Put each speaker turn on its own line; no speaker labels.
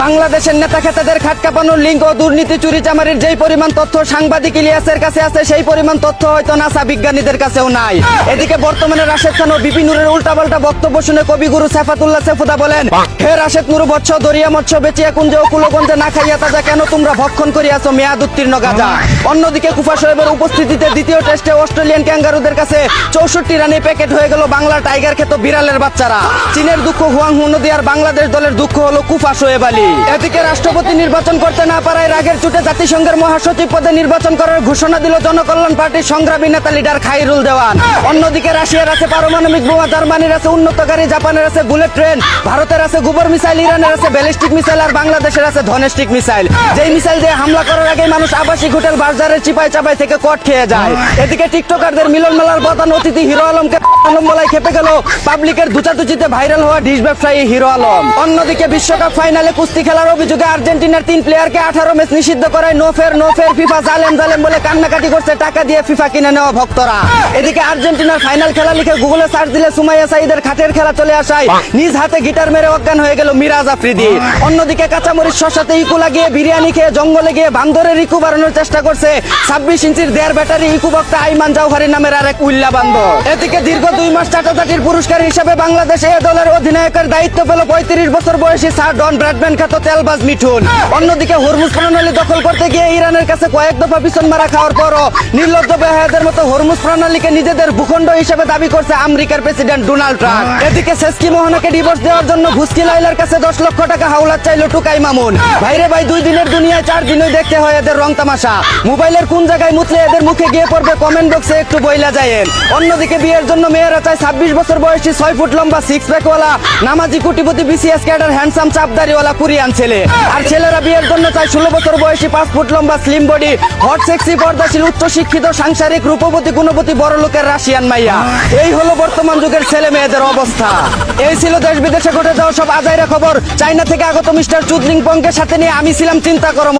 বাংলাদেশের নেতা খেতাদের খাট কাঁপানোর লিঙ্ক ও দুর্নীতি চুরি চামারির যেই পরিমাণ তথ্য সাংবাদিক ইলিয়াসের কাছে আছে সেই পরিমাণ তথ্য হয়তো নাসা বিজ্ঞানীদের কাছেও নাই। এদিকে বর্তমানে রাশেদ খান ও বিপি নুরের উল্টাপাল্টা বক্তব্য শুনে কবিগুরু সাইফাতুল্লাহ সাইফুদা বলেন, হে রাশেদ নুর বৎস দরিয়া মৎস্য বেচিয়া কুঞ্জে ও কুলগঞ্জে না খাইয়া তাজা কেন তোমরা ভক্ষণ করিয়াছ মেয়াদ উত্তীর্ণ গাজা। অন্যদিকে কুফা সাহেবের উপস্থিতিতে দ্বিতীয় টেস্টে অস্ট্রেলিয়ান ক্যাঙ্গারুদের কাছে 64 রানে প্যাকেট হয়ে গেল বাংলা টাইগার খেত বিড়ালের বাচ্চারা। চীনের দুঃখ হুয়াংহু নদী আর বাংলাদেশ দলের দুঃখ হলো কুফা শোয়েব আলী। এদিকে রাষ্ট্রপতি নির্বাচন করতে না পারায় রাগের চুটে জাতিসংঘের মহাসচিব পদে নির্বাচন করার ঘোষণা দিল জনকল্যাণ পার্টির সংগ্রামী নেতা লিডার খাইরুল দেওয়ান। অন্যদিকে রাশিয়ার আছে পারমাণবিক বোমা, জার্মানির আছে উন্নত গাড়ি, জাপানের আছে বুলেট ট্রেন, ভারতের আছে গোবর মিসাইল, ইরানের আছে ব্যালিস্টিক মিসাইল আর বাংলাদেশের আছে ধনেস্টিক মিসাইল। যেই মিসাইল দিয়ে হামলা করার আগে মানুষ আবাসিক হোটেল বাজারের চিপাই চাপাই থেকে কট খেয়ে যায়। এদিকে টিকটকারদের মিলন মেলার প্রধান অতিথি হিরো আলমকে আলমবলায় খেপে গেল পাবলিকের দুচাতুচিতে ভাইরাল হওয়া ডিশ ব্যবসায়ী হিরো আলম। অন্যদিকে বিশ্বকাপ ফাইনালে কুস্তি খেলার অভিযোগে আর্জেন্টিনার 3 প্লেয়ারকে 18 ম্যাচ নিষিদ্ধ করায় নো ফের ফিফা জালেম জালেম বলে কান্নাকাটি করছে টাকা দিয়ে ফিফা কিনে নেওয়া ভক্তরা। এদিকে আর্জেন্টিনার ফাইনাল খেলা লিখে গুগলে সার্চ দিলে সুমাইয়া সাইদের খাটের খেলা চলে আসায় নিজ হাতে গিটার মেরে অজ্ঞান হয়ে গেল মিরাজ আফ্রিদি। অন্যদিকে কাঁচামরিচ শসাতে ইকু লাগিয়ে বিরিয়ানি খেয়ে জঙ্গলে গিয়ে বান্দরের ইকু বাড়ানোর চেষ্টা করছে 26 ইঞ্চির 1.5 ব্যাটারি ইকু বক্তা আইমান জাওহারি নামের আরেক উল্লা বান্দর। এদিকে দীর্ঘ 2 মাস চাটাচাটির পুরস্কার হিসেবে বাংলাদেশ এ দলের অধিনায়কের দায়িত্ব পেল 35 বছর বয়সী স্যার ডন ব্র্যাডম্যান খ্যাত তেলবাজ মিঠুন। অন্যদিকে হরমুজ প্রণালী দখল করতে গিয়ে ইরানের কাছে কয়েক দফা পিছন মারা খাওয়ার পরও নির্লজ্জ বেহায়াদের মতো হরমুজ প্রণালীকে নিজেদের ভূখণ্ড হিসেবে দাবি করছে আমেরিকার প্রেসিডেন্ট ডোনাল্ড ট্রাম্প। এদিকে সেস্কি মোহনাকে ডিভোর্স দেওয়ার জন্য ভুসকি লাইলার কাছে 10 লক্ষ টাকা হাওলাত চাইল টুকাই মামুন। ভাইরে ভাই 2 দিনের দুনিয়ায় 4 দিনই দেখতে হয় এদের রং তামাশা। মোবাইলের কোন জায়গায় মুতলে এদের মুখে গিয়ে পড়বে কমেন্ট বক্সে একটু বইলা যায়েন। অন্যদিকে বিয়ের জন্য মেয়েরা চায় 26 বছর বয়সী 6 ফুট লম্বা 6 প্যাকওয়ালা নামাজি কোটিপতি বিসিএস ক্যাডার হ্যান্ডসাম চাপদারিওয়ালা কোরিয়ান ছেলে। আর ছেলেরা বিয়ের জন্য চায় 16 বছর বয়সী 5 ফুট লম্বা স্লিম বডি হট সেক্সি পর্দাশীল উচ্চ শিক্ষিত সাংসারিক রূপবতী গুণবতী বড় লোকের রাশিয়ান মাইয়া। এই হলো বর্তমান যুগের ছেলে মেয়েদের অবস্থা। এই ছিল দেশ বিদেশে ঘটে যাওয়া সব আজাইরা খবর। চায়না থেকে আগত মিস্টার চুদলিং পংকে সাথে নিয়ে আমি ছিলাম চিন্তা করো।